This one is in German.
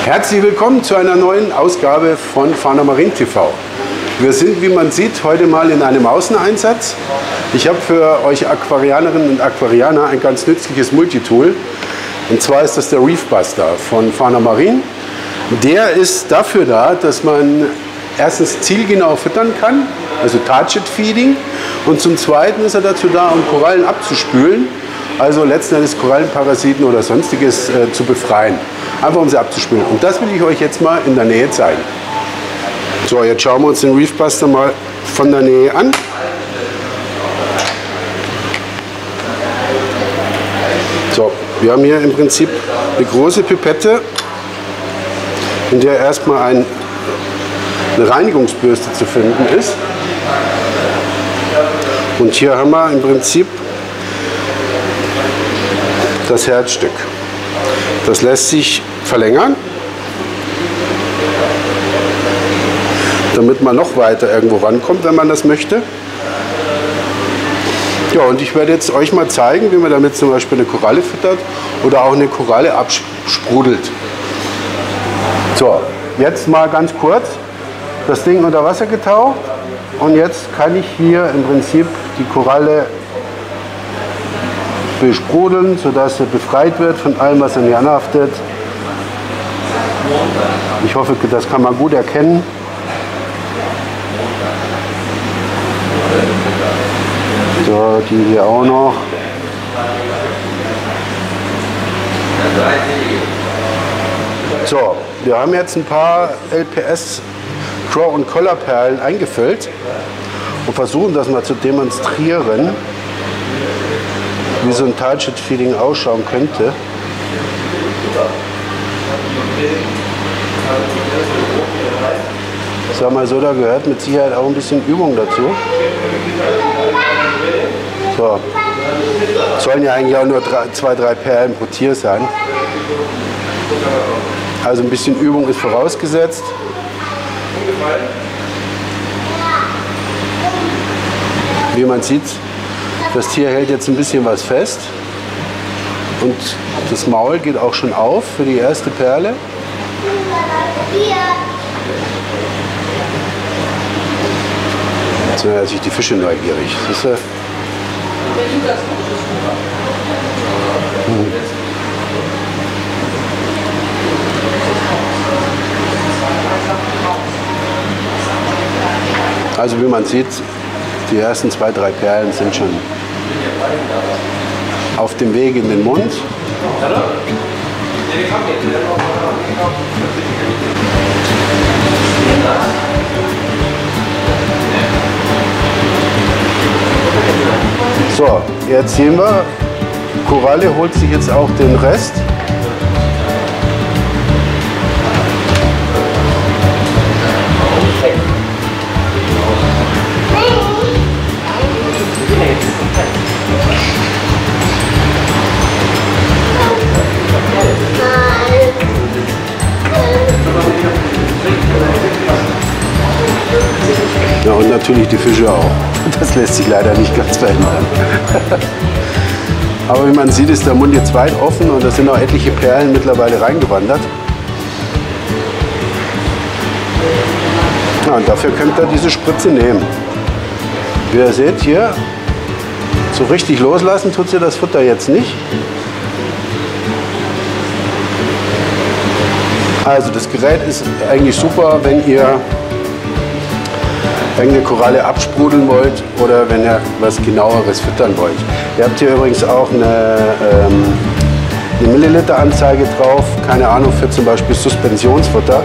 Herzlich willkommen zu einer neuen Ausgabe von Fauna Marin TV. Wir sind, wie man sieht, heute mal in einem Außeneinsatz. Ich habe für euch Aquarianerinnen und Aquarianer ein ganz nützliches Multitool. Und zwar ist das der Reef Buster von Fauna Marin. Der ist dafür da, dass man erstens zielgenau füttern kann, also Target Feeding. Und zum Zweiten ist er dazu da, um Korallen abzuspülen, also letzten Endes Korallenparasiten oder sonstiges zu befreien. Einfach um sie abzuspülen. Und das will ich euch jetzt mal in der Nähe zeigen. So, jetzt schauen wir uns den Reef Buster mal von der Nähe an. So, wir haben hier im Prinzip eine große Pipette, in der erstmal eine Reinigungsbürste zu finden ist. Und hier haben wir im Prinzip das Herzstück. Das lässt sich verlängern, damit man noch weiter irgendwo rankommt, wenn man das möchte. Ja, und ich werde jetzt euch mal zeigen, wie man damit zum Beispiel eine Koralle füttert oder auch eine Koralle absprudelt. So, jetzt mal ganz kurz das Ding unter Wasser getaucht und jetzt kann ich hier im Prinzip die Koralle besprudeln, sodass sie befreit wird von allem, was an ihr anhaftet. Ich hoffe, das kann man gut erkennen. So, die hier auch noch. So, wir haben jetzt ein paar LPS Crow- und Collarperlen eingefüllt und versuchen das mal zu demonstrieren, wie so ein Target Feeding ausschauen könnte. Sag mal so, da gehört mit Sicherheit auch ein bisschen Übung dazu. So, sollen ja eigentlich auch nur 2-3 Perlen pro Tier sein. Also ein bisschen Übung ist vorausgesetzt. Wie man sieht, das Tier hält jetzt ein bisschen was fest und das Maul geht auch schon auf für die erste Perle. Jetzt sind natürlich die Fische neugierig. Siehst du? Also wie man sieht, die ersten 2-3 Perlen sind schon auf dem Weg in den Mund. So, jetzt sehen wir, Koralle holt sich jetzt auch den Rest. Ja, und natürlich die Fische auch. Das lässt sich leider nicht ganz verhindern. Aber wie man sieht, ist der Mund jetzt weit offen und da sind auch etliche Perlen mittlerweile reingewandert. Ja, und dafür könnt ihr diese Spritze nehmen. Wie ihr seht hier, so richtig loslassen tut sie das Futter jetzt nicht. Also das Gerät ist eigentlich super, wenn ihr eine Koralle absprudeln wollt oder wenn ihr was genaueres füttern wollt. Ihr habt hier übrigens auch eine Milliliter-Anzeige drauf, keine Ahnung, für zum Beispiel Suspensionsfutter.